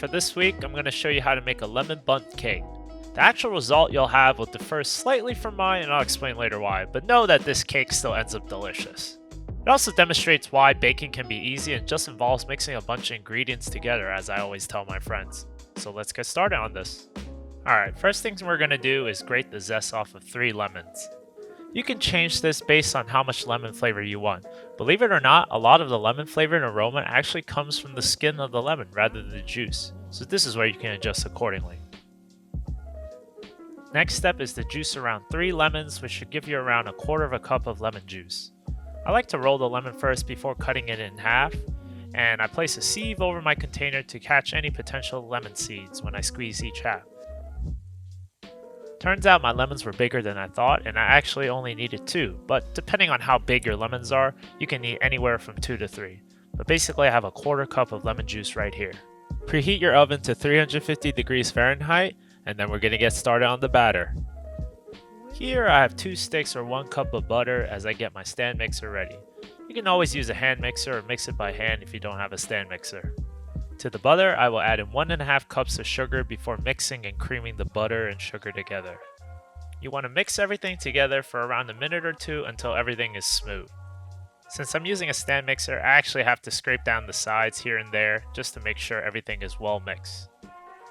for this week, I'm going to show you how to make a lemon bundt cake. The actual result you'll have will differ slightly from mine, and I'll explain later why, but know that this cake still ends up delicious. It also demonstrates why baking can be easy and just involves mixing a bunch of ingredients together, as I always tell my friends. So let's get started on this. Alright, first things we're going to do is grate the zest off of 3 lemons. You can change this based on how much lemon flavor you want. Believe it or not, a lot of the lemon flavor and aroma actually comes from the skin of the lemon rather than the juice, so this is where you can adjust accordingly. Next step is to juice around 3 lemons, which should give you around 1/4 cup of lemon juice. I like to roll the lemon first before cutting it in half, and I place a sieve over my container to catch any potential lemon seeds when I squeeze each half. Turns out my lemons were bigger than I thought, and I actually only needed 2, but depending on how big your lemons are, you can need anywhere from 2 to 3. But basically I have 1/4 cup of lemon juice right here. Preheat your oven to 350 degrees Fahrenheit, and then we're going to get started on the batter. Here I have 2 sticks or 1 cup of butter as I get my stand mixer ready. You can always use a hand mixer or mix it by hand if you don't have a stand mixer. To the butter, I will add in 1.5 cups of sugar before mixing and creaming the butter and sugar together. You want to mix everything together for around a minute or 2 until everything is smooth. Since I'm using a stand mixer, I actually have to scrape down the sides here and there just to make sure everything is well mixed.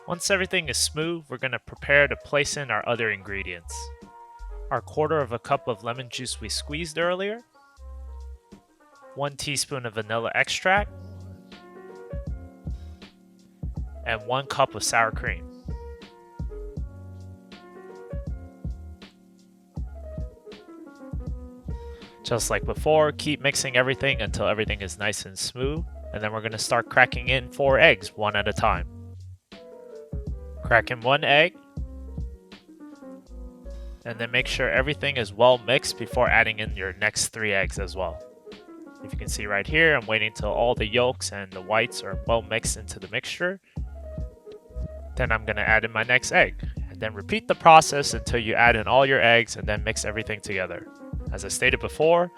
Once everything is smooth, we're going to prepare to place in our other ingredients. Our 1/4 cup of lemon juice we squeezed earlier, 1 teaspoon of vanilla extract, and 1 cup of sour cream. Just like before, keep mixing everything until everything is nice and smooth, and then we're going to start cracking in 4 eggs one at a time. Crack in 1 egg, and then make sure everything is well mixed before adding in your next 3 eggs as well. If you can see right here, I'm waiting till all the yolks and the whites are well mixed into the mixture. Then I'm going to add in my next egg, and then repeat the process until you add in all your eggs and then mix everything together. As I stated before,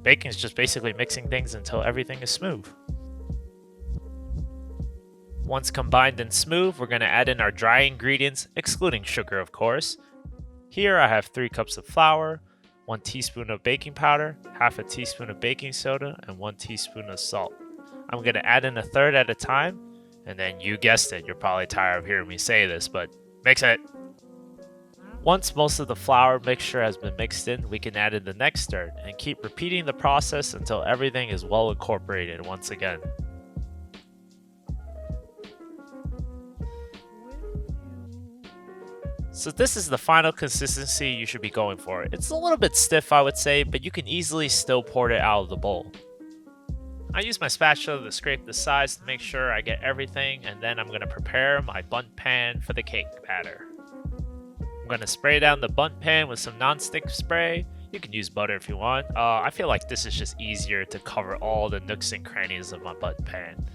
baking is just basically mixing things until everything is smooth. Once combined and smooth, we're going to add in our dry ingredients, excluding sugar of course. Here I have 3 cups of flour, 1 teaspoon of baking powder, half a teaspoon of baking soda, and 1 teaspoon of salt. I'm going to add in 1/3 at a time, and then you guessed it, you're probably tired of hearing me say this, but mix it! Once most of the flour mixture has been mixed in, we can add in the next 1/3, and keep repeating the process until everything is well incorporated once again. So this is the final consistency you should be going for. It's a little bit stiff I would say, but you can easily still pour it out of the bowl. I use my spatula to scrape the sides to make sure I get everything, and then I'm going to prepare my bundt pan for the cake batter. I'm going to spray down the bundt pan with some non-stick spray. You can use butter if you want. I feel like this is just easier to cover all the nooks and crannies of my bundt pan.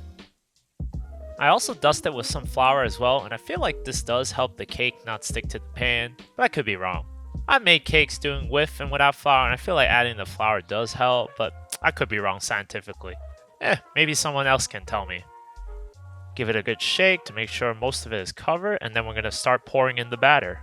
I also dust it with some flour as well, and I feel like this does help the cake not stick to the pan, but I could be wrong. I've made cakes doing with and without flour, and I feel like adding the flour does help, but I could be wrong scientifically. Maybe someone else can tell me. Give it a good shake to make sure most of it is covered, and then we're going to start pouring in the batter.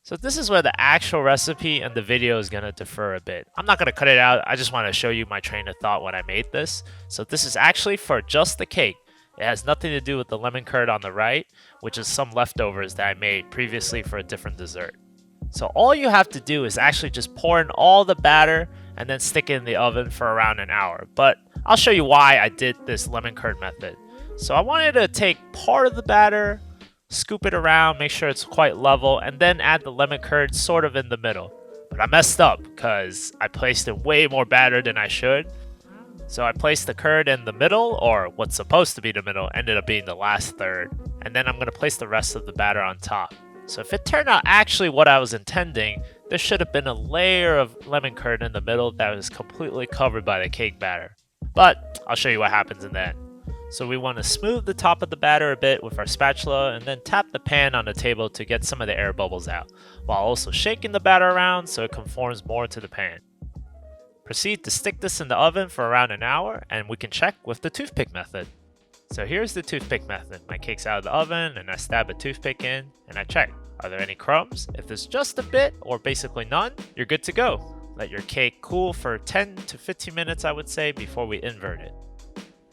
So this is where the actual recipe and the video is going to differ a bit. I'm not going to cut it out, I just want to show you my train of thought when I made this. So this is actually for just the cake. It has nothing to do with the lemon curd on the right, which is some leftovers that I made previously for a different dessert. So all you have to do is actually just pour in all the batter and then stick it in the oven for around an hour. But I'll show you why I did this lemon curd method. So I wanted to take part of the batter, scoop it around, make sure it's quite level, and then add the lemon curd sort of in the middle. But I messed up because I placed in way more batter than I should. So I placed the curd in the middle, or what's supposed to be the middle, ended up being the last 1/3. And then I'm going to place the rest of the batter on top. So if it turned out actually what I was intending, there should have been a layer of lemon curd in the middle that was completely covered by the cake batter. But I'll show you what happens in that. So we want to smooth the top of the batter a bit with our spatula and then tap the pan on the table to get some of the air bubbles out, while also shaking the batter around so it conforms more to the pan. Proceed to stick this in the oven for around an hour, and we can check with the toothpick method. So here's the toothpick method. My cake's out of the oven and I stab a toothpick in and I check. Are there any crumbs? If there's just a bit or basically none, you're good to go. Let your cake cool for 10 to 15 minutes, I would say, before we invert it.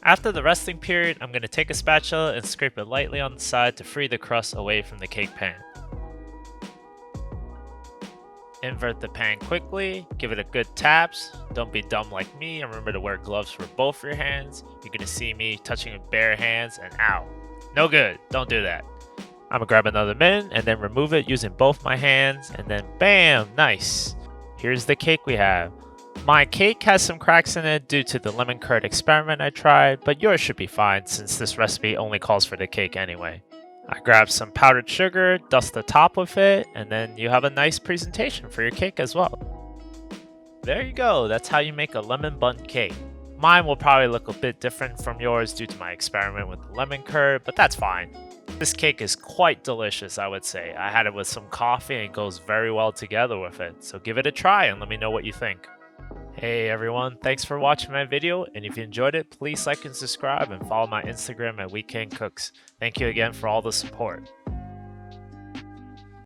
After the resting period, I'm going to take a spatula and scrape it lightly on the side to free the crust away from the cake pan. Invert the pan quickly, give it a good taps. Don't be dumb like me and remember to wear gloves for both your hands. You're going to see me touching with bare hands and ow. No good, don't do that. I'm going to grab another mint and then remove it using both my hands and then bam, nice. Here's the cake we have. My cake has some cracks in it due to the lemon curd experiment I tried, but yours should be fine since this recipe only calls for the cake anyway. I grabbed some powdered sugar, dust the top with it, and then you have a nice presentation for your cake as well. There you go, that's how you make a lemon Bundt cake. Mine will probably look a bit different from yours due to my experiment with the lemon curd, but that's fine. This cake is quite delicious, I would say. I had it with some coffee and it goes very well together with it, so give it a try and let me know what you think. Hey everyone, thanks for watching my video, and if you enjoyed it, please like and subscribe and follow my Instagram at Weekend Cooks. Thank you again for all the support.